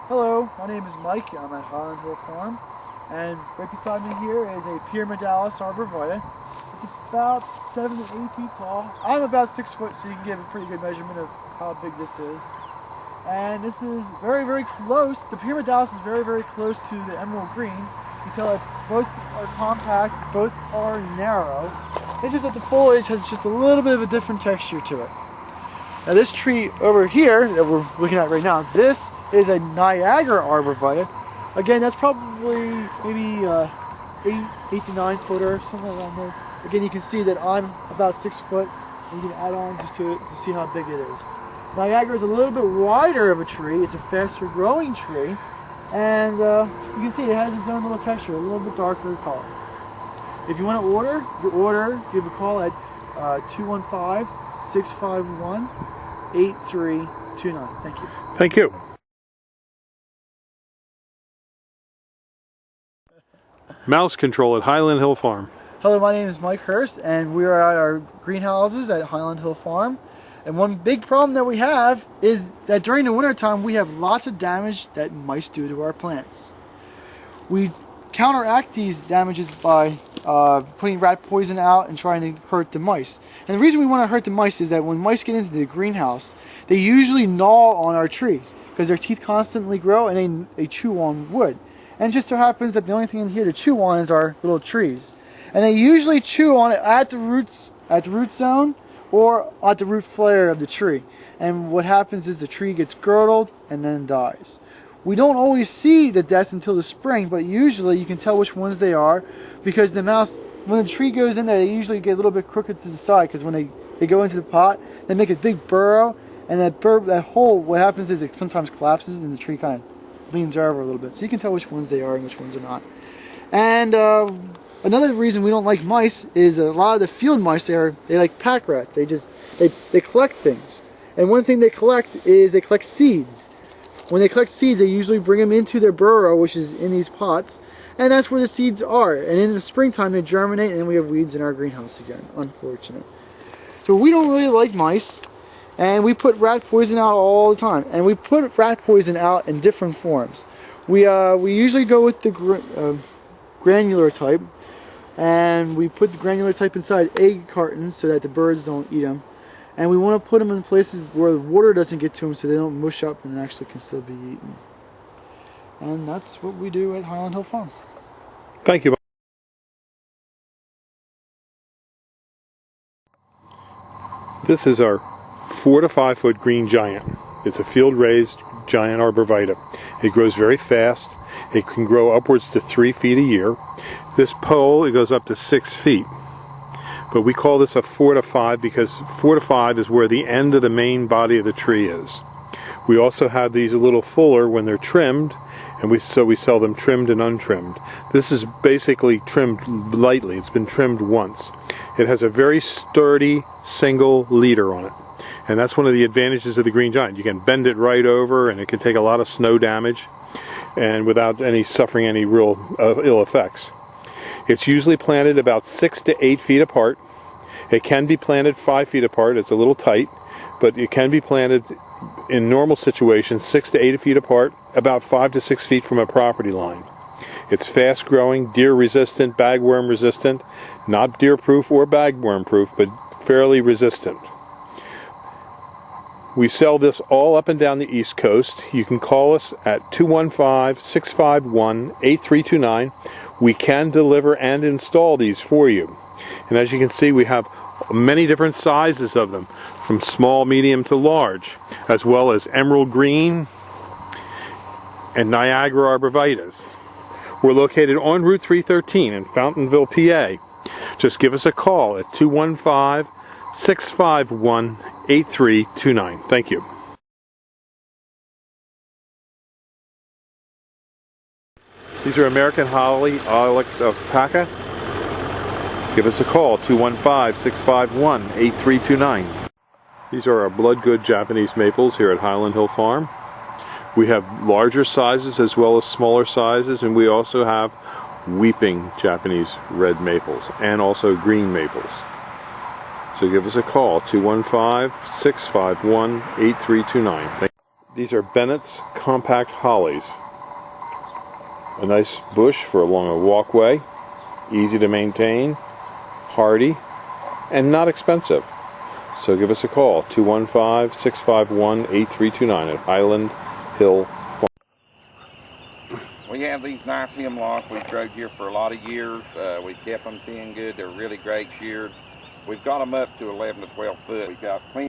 Hello, my name is Mike. I'm at Highland Hill Farm, and right beside me here is a Pyrmadalis Arbor Vitae. It's about 7 to 8 feet tall. I'm about 6 foot, so you can get a pretty good measurement of how big this is. And this is very, very close. The Pyrmadalis is very, very close to the emerald green. You can tell that both are compact, both are narrow. It's just that the foliage has just a little bit of a different texture to it. Now this tree over here that we're looking at right now, this is a Niagara Arbor Vitae. Again, that's probably maybe 8 to 9 footer, somewhere around there. Again, you can see that I'm about 6 foot, and you can add on just to it to see how big it is. Niagara is a little bit wider of a tree. It's a faster growing tree, and you can see it has its own little texture, a little bit darker color. If you want to order, give a call at 215-651-8329. Thank you. Thank you. Mouse control at Highland Hill Farm. Hello, my name is Mike Hurst, and we are at our greenhouses at Highland Hill Farm. And one big problem that we have is that during the winter time we have lots of damage that mice do to our plants. We counteract these damages by putting rat poison out and trying to hurt the mice. And the reason we want to hurt the mice is that when mice get into the greenhouse, they usually gnaw on our trees because their teeth constantly grow and they chew on wood. And it just so happens that the only thing in here to chew on is our little trees. And they usually chew on it at the root zone or at the root flare of the tree. And what happens is the tree gets girdled and then dies. We don't always see the death until the spring, but usually you can tell which ones they are because the mouse, when the tree goes in there, they usually get a little bit crooked to the side because when they go into the pot, they make a big burrow, and that hole, what happens is it sometimes collapses and the tree kind of leans over a little bit. So you can tell which ones they are and which ones are not. And another reason we don't like mice is a lot of the field mice, they like pack rats. They collect things. And one thing they collect is they collect seeds. When they collect seeds, they usually bring them into their burrow, which is in these pots, and that's where the seeds are. And in the springtime, they germinate, and then we have weeds in our greenhouse again. Unfortunate. So we don't really like mice, and we put rat poison out all the time. And we put rat poison out in different forms. We usually go with the granular type, and we put the granular type inside egg cartons so that the birds don't eat them. And we want to put them in places where the water doesn't get to them so they don't mush up and actually can still be eaten. And that's what we do at Highland Hill Farm. Thank you. This is our 4 to 5 foot green giant. It's a field raised giant arborvitae. It grows very fast. It can grow upwards to 3 feet a year. This pole, it goes up to 6 feet. But we call this a 4 to 5 because 4 to 5 is where the end of the main body of the tree is. We also have these a little fuller when they're trimmed, and so we sell them trimmed and untrimmed. This is basically trimmed lightly. It's been trimmed once. It has a very sturdy single leader on it. And that's one of the advantages of the green giant. You can bend it right over, and it can take a lot of snow damage and without suffering any real ill effects. It's usually planted about 6 to 8 feet apart. It can be planted 5 feet apart. It's a little tight, but it can be planted in normal situations 6 to 8 feet apart, about 5 to 6 feet from a property line. It's fast growing, deer resistant, bagworm resistant, not deer proof or bagworm proof, but fairly resistant. We sell this all up and down the East Coast. You can call us at 215-651-8329. We can deliver and install these for you. And as you can see, we have many different sizes of them, from small, medium to large, as well as emerald green and Niagara arborvitaes. We're located on Route 313 in Fountainville, PA. Just give us a call at 215-651-8329. Thank you. These are American Holly Ilex of Paca. Give us a call, 215-651-8329. These are our blood good Japanese maples here at Highland Hill Farm. We have larger sizes as well as smaller sizes, and we also have weeping Japanese red maples and also green maples. So give us a call, 215-651-8329. These are Bennett's compact hollies. A nice bush for along a walkway, easy to maintain, hardy, and not expensive. So give us a call, 215-651-8329 at Highland Hill Farm. We have these nice hemlocks we've grown here for a lot of years. We've kept them thin good. They're really great shears. We've got them up to 11 to 12 foot. We've got plenty